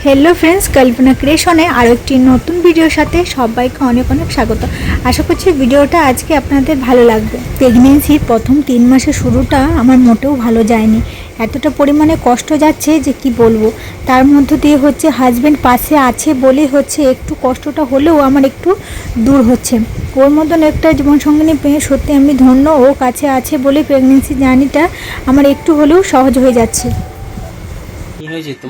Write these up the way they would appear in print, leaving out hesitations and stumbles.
Hello friends, कल्पना क्रिएशने आरो एकटी नतून भिडियोर साथे सबाइके अनेक अनेक स्वागत। आशा करछि भिडियोटा आज के आपनादेर भालो लागबे। प्रेगनेंसिर प्रथम 3 मासेर शुरूटा आमार मोटेও भालो जायनि। एतटा परिमाणे कष्ट जाच्छे जे कि बोलबो। तार मध्य दिये होच्छे हाजबैंड पाशे आछे बोलेই होच्छे एकटू कष्टटा हलेও आमार एकटू दूर होच्छे। ओर मतन एकटा जीवन संगिनी पेये सत्यि आमि धन्य। ओ काछे आछे बोलेই प्रेगनेंसि जार्निटा आमार एकटू हलेও सहज हये जाच्छे।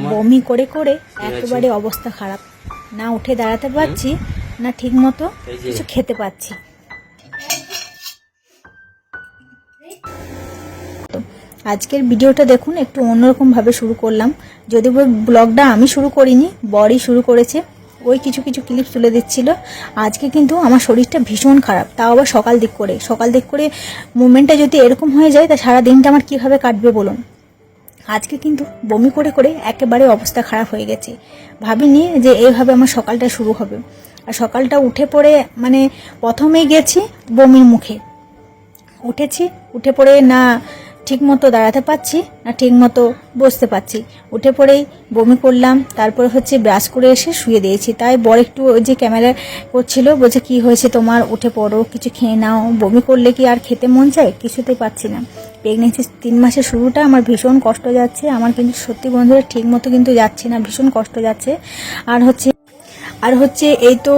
বমি করে করে একেবারে অবস্থা খারাপ, না উঠে দাঁড়াতে পারছি না ঠিক মতো কিছু খেতে পাচ্ছি। আজকের ভিডিওটা দেখুন, একটু অন্যরকম ভাবে শুরু করলাম। যদি ব্লগটা আমি শুরু করিনি, বড়ই শুরু করেছে। ওই কিছু কিছু ক্লিপ তুলে দিচ্ছিল। আজকে কিন্তু আমার শরীরটা ভীষণ খারাপ, তাও আবার সকাল দিক করে মুভমেন্টটা যদি এরকম হয়ে যায় তা সারা দিনটা আমার কিভাবে কাটবে বলুন। আজকে কিন্তু বমি করে করে একেবারে অবস্থা খারাপ হয়ে গেছে। ভাবিনি যে এইভাবে আমার সকালটা শুরু হবে। আর সকালটা উঠে পড়ে মানে প্রথমেই গেছি বমির মুখে। উঠে পড়ে না ঠিকমতো দাঁড়াতে পারছি না ঠিকমতো বসতে পারছি। উঠে পড়েই বমি করলাম। তারপর হচ্ছে ব্রাশ করে এসে শুয়ে দিয়েছি। তাই বড় একটু ওই যে ক্যামেরা করছিল, বলছে কি হয়েছে তোমার, উঠে পড়ো, কিছু খেয়ে নাও। বমি করলে কি আর খেতে মন চায়? কিছুতেই পাচ্ছি না। প্রেগনেন্সির 3 মাসের শুরুটা আমার ভীষণ কষ্ট যাচ্ছে। আমার কিন্তু সত্যি বন্ধুরা ঠিক মতো কিন্তু যাচ্ছে না, ভীষণ কষ্ট যাচ্ছে। আর হচ্ছে এই তো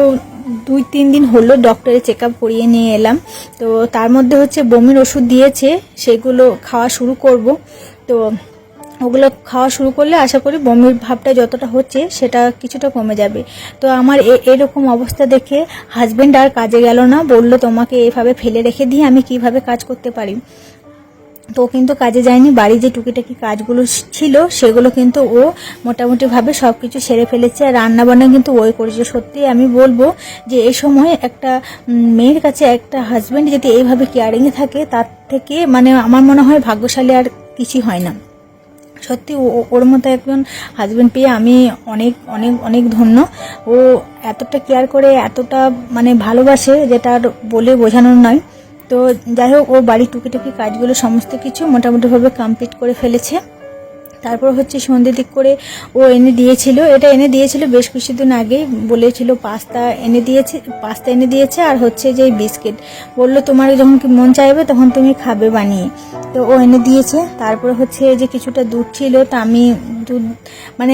2-3 দিন হলো ডক্টরে চেক আপ করিয়ে নিয়ে এলাম। তো তার মধ্যে হচ্ছে বমির ওষুধ দিয়েছে, সেগুলো খাওয়া শুরু করব। তো ওগুলো খাওয়া শুরু করলে আশা করি বমির ভাবটা যতটা হচ্ছে সেটা কিছুটা কমে যাবে। তো আমার এরকম অবস্থা দেখে হাজব্যান্ড আর কাজে গেল না, বলল তোমাকে এইভাবে ফেলে রেখে দিয়ে আমি কিভাবে কাজ করতে পারি। তো কিন্তু কাজে যায়নি। বাড়ি যে টুকিটাকি কাজগুলো ছিল সেগুলো কিন্তু ও মোটামুটিভাবে সব কিছু সেরে ফেলেছে। আর রান্নাবান্না কিন্তু ওই করেছে। সত্যি আমি বলবো যে এই সময় একটা মেয়ের কাছে একটা হাজব্যান্ড যদি এইভাবে কেয়ারিংয়ে থাকে, তার থেকে মানে আমার মনে হয় ভাগ্যশালী আর কিছু হয় না। সত্যি ওর মতো একজন হাজব্যান্ড পেয়ে আমি অনেক অনেক অনেক ধন্য। ও এতটা কেয়ার করে, এতটা মানে ভালোবাসে, যেটা আর বলে বোঝানোর নয়। তো যাই হোক, ও বাড়ির টুকিটাকি কাজগুলো সমস্ত কিছু মোটামুটিভাবে কমপ্লিট করে ফেলেছে। তারপর হচ্ছে সন্ধ্যে দিক করে ও এনে দিয়েছিল বেশ কিছুদিন আগেই। বলেছিল পাস্তা এনে দিয়েছে আর হচ্ছে যে বিস্কিট। বললো তোমার যখন কি মন চাইবে তখন তুমি খাবে বানিয়ে। তো ও এনে দিয়েছে। তারপরে হচ্ছে যে কিছুটা দুধ ছিল, তা আমি দুধ মানে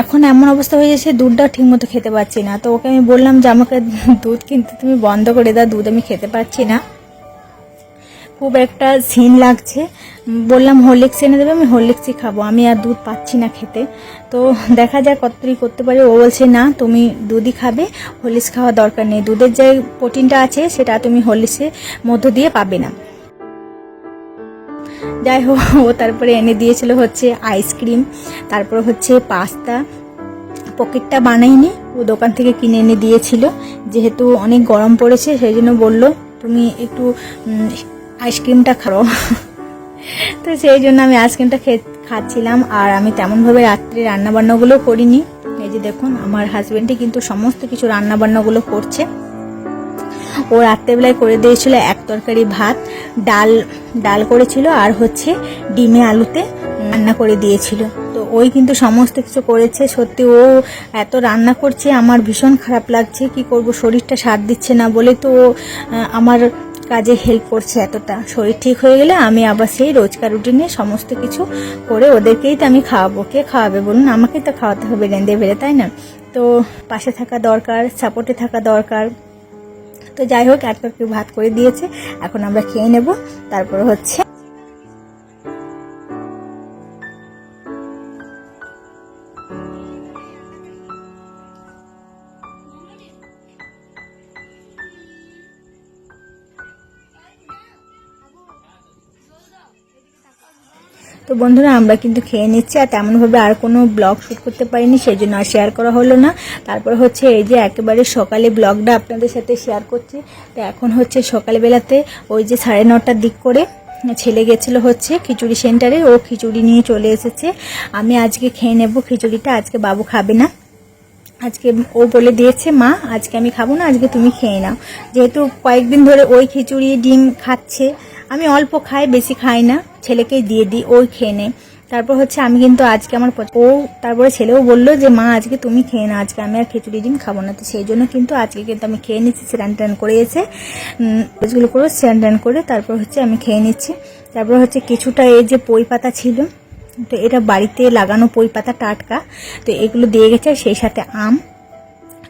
এখন এমন অবস্থা হয়ে যাচ্ছে দুধটা ঠিক মতো খেতে পারছি না। তো ওকে আমি বললাম যে আমাকে দুধ কিন্তু তুমি বন্ধ করে দাও, দুধ আমি খেতে পারছি না, খুব একটা সিন লাগছে। বললাম হরলিক্স এনে দেবে, আমি হরলিক্সই খাবো, আমি আর দুধ পাচ্ছি না খেতে। তো দেখা যাক কতটুকু করতে পারি। ও বলছে না তুমি দুধই খাবে, হরলিক্স খাওয়ার দরকার নেই, দুধের যে প্রোটিনটা আছে সেটা তুমি হরলিক্সের মধ্য দিয়ে পাবে না। যাই হোক, ও তারপরে এনে দিয়েছিল হচ্ছে আইসক্রিম, তারপর হচ্ছে পাস্তা। পকেটটা বানাইনি, ও দোকান থেকে কিনে এনে দিয়েছিল। যেহেতু অনেক গরম পড়েছে সেই জন্য বললো তুমি একটু আইসক্রিমটা খাও। তো সেই জন্য আমি আইসক্রিমটা খাচ্ছিলাম। আর আমি তেমনভাবে রাত্রে রান্নাবান্নাগুলো করিনি। এই যে দেখুন, আমার হাজব্যান্ডই কিন্তু সমস্ত কিছু রান্নাবান্নাগুলো করছে। ও রাত্রেবেলায় করে দিয়েছিল এক তরকারি ভাত, ডাল করেছিল আর হচ্ছে ডিমে আলুতে রান্না করে দিয়েছিল। তো ওই কিন্তু সমস্ত কিছু করেছে। সত্যি ও এত রান্না করছে, আমার ভীষণ খারাপ লাগছে। কি করব, শরীরটা সাথ দিচ্ছে না বলে তো আমার কাজে হেল্প করছে এতটা। শরীর ঠিক হয়ে গেলে আমি আবার সেই রোজকার রুটিনে সমস্ত কিছু করে ওদেরকেই তো আমি খাওয়াবো। কে খাওয়াবে বলুন? আমাকেই তো খাওয়াতে হবে রেঁধে বেড়ে, তাই না? তো পাশে থাকা দরকার, সাপোর্টে থাকা দরকার। তো যাই হোক, এক তরকারি ভাত করে দিয়েছে, এখন আমরা খেয়ে নেব। তারপর হচ্ছে তো বন্ধুরা আমরা কিন্তু খেয়ে নিচ্ছি। আর তেমনভাবে আর কোনো ব্লগ শ্যুট করতে পারিনি, সেই জন্য আর শেয়ার করা হলো না। তারপর হচ্ছে এই যে একেবারে সকালে ব্লগটা আপনাদের সাথে শেয়ার করছি। তো এখন হচ্ছে সকালবেলাতে ওই যে 9:30টার দিক করে ছেলে গেছিলো হচ্ছে খিচুড়ি সেন্টারে, ও খিচুড়ি নিয়ে চলে এসেছে। আমি আজকে খেয়ে নেব খিচুড়িটা, আজকে বাবু খাবে না। আজকে ও বলে দিয়েছে মা আজকে আমি খাবো না, আজকে তুমি খেয়ে নাও। যেহেতু কয়েকদিন ধরে ওই খিচুড়ি ডিম খাচ্ছে, আমি অল্প খাই, বেশি খাই না, ছেলেকেই দিয়ে দিই, ওই খেয়ে নেয়। তারপর হচ্ছে আমি কিন্তু আজকে আমার ও তারপরে ছেলেও বললো যে মা আজকে তুমি খেয়ে না, আজকে আমি আর খিচুড়ি ডিম খাবো না। তো সেই জন্য কিন্তু আজকে কিন্তু আমি খেয়ে নিচ্ছি। স্নান টান করে এসে এগুলো করে স্নান টান করে তারপর হচ্ছে আমি খেয়ে নিচ্ছি। তারপর হচ্ছে কিছুটা এই যে পই পাতা ছিল, তো এটা বাড়িতে লাগানো পই পাতা টাটকা, তো এগুলো দিয়ে গেছে, সেই সাথে আম।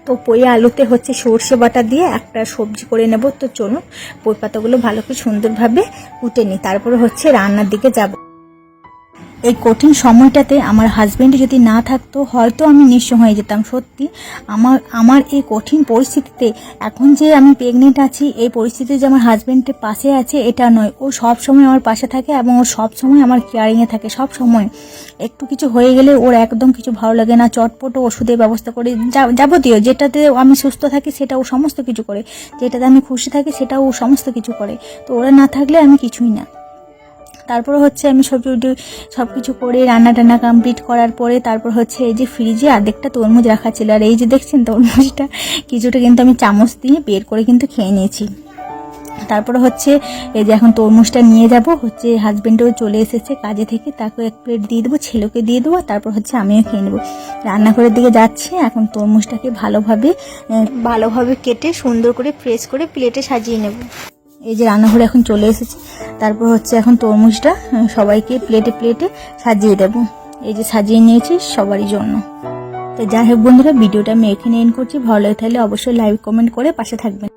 তো পই আলুতে হচ্ছে সর্ষে বাটা দিয়ে একটা সবজি করে নেব। তো চলুন পই পাতাগুলো ভালো করে সুন্দরভাবে কুটে নিই, তারপরে হচ্ছে রান্নার দিকে যাব। এই কঠিন সময়টাতে আমার হাজবেন্ড যদি না থাকতো হয়তো আমি নিঃস্ব হয়ে যেতাম। সত্যি আমার এই কঠিন পরিস্থিতিতে, এখন যে আমি প্রেগনেন্ট আছি এই পরিস্থিতিতে যে আমার হাজবেন্ডের পাশে আছে এটা নয়, ও সব সময় আমার পাশে থাকে এবং ও সব সময় আমার কেয়ারিংয়ে থাকে। সব সময় একটু কিছু হয়ে গেলে ওর একদম কিছু ভালো লাগে না, চটপট ওষুধের ব্যবস্থা করে, যাবতীয় যেটাতে আমি সুস্থ থাকি সেটা ও সমস্ত কিছু করে, যেটাতে আমি খুশি থাকি সেটাও ও সমস্ত কিছু করে। তো ওরা না থাকলে আমি কিছুই না। তারপর হচ্ছে আমি সব কিছু করে রান্না টান্না কমপ্লিট করার পরে তারপর হচ্ছে এই যে ফ্রিজে অর্ধেকটা তরমুজ রাখা ছিল, আর এই যে দেখছেন তরমুজটা কিছুটা কিন্তু আমি চামচ দিয়ে বের করে কিন্তু খেয়ে নিয়েছি। তারপরে হচ্ছে এই যে এখন তরমুজটা নিয়ে যাব, হচ্ছে হাজবেন্ডও চলে এসেছে কাজে থেকে, তাকে এক প্লেট দিয়ে দেবো, ছেলেকে দিয়ে দেবো, তারপর হচ্ছে আমিও খেয়ে নেবো। রান্নাঘরের দিকে যাচ্ছি, এখন তরমুজটাকে ভালোভাবে কেটে সুন্দর করে ফ্রেশ করে প্লেটে সাজিয়ে নেব। এই যে রান্নাঘরে এখন চলে এসেছি, তারপর হচ্ছে এখন তরমুজটা সবাইকে প্লেটে প্লেটে সাজিয়ে দেব। এই যে সাজিয়ে নিয়েছি সবারই জন্য। তো যাই হোক বন্ধুরা, ভিডিওটা আমি এখানে এন্ড করছি। ভালো লাগে তাহলে অবশ্যই লাইক কমেন্ট করে পাশে থাকবেন।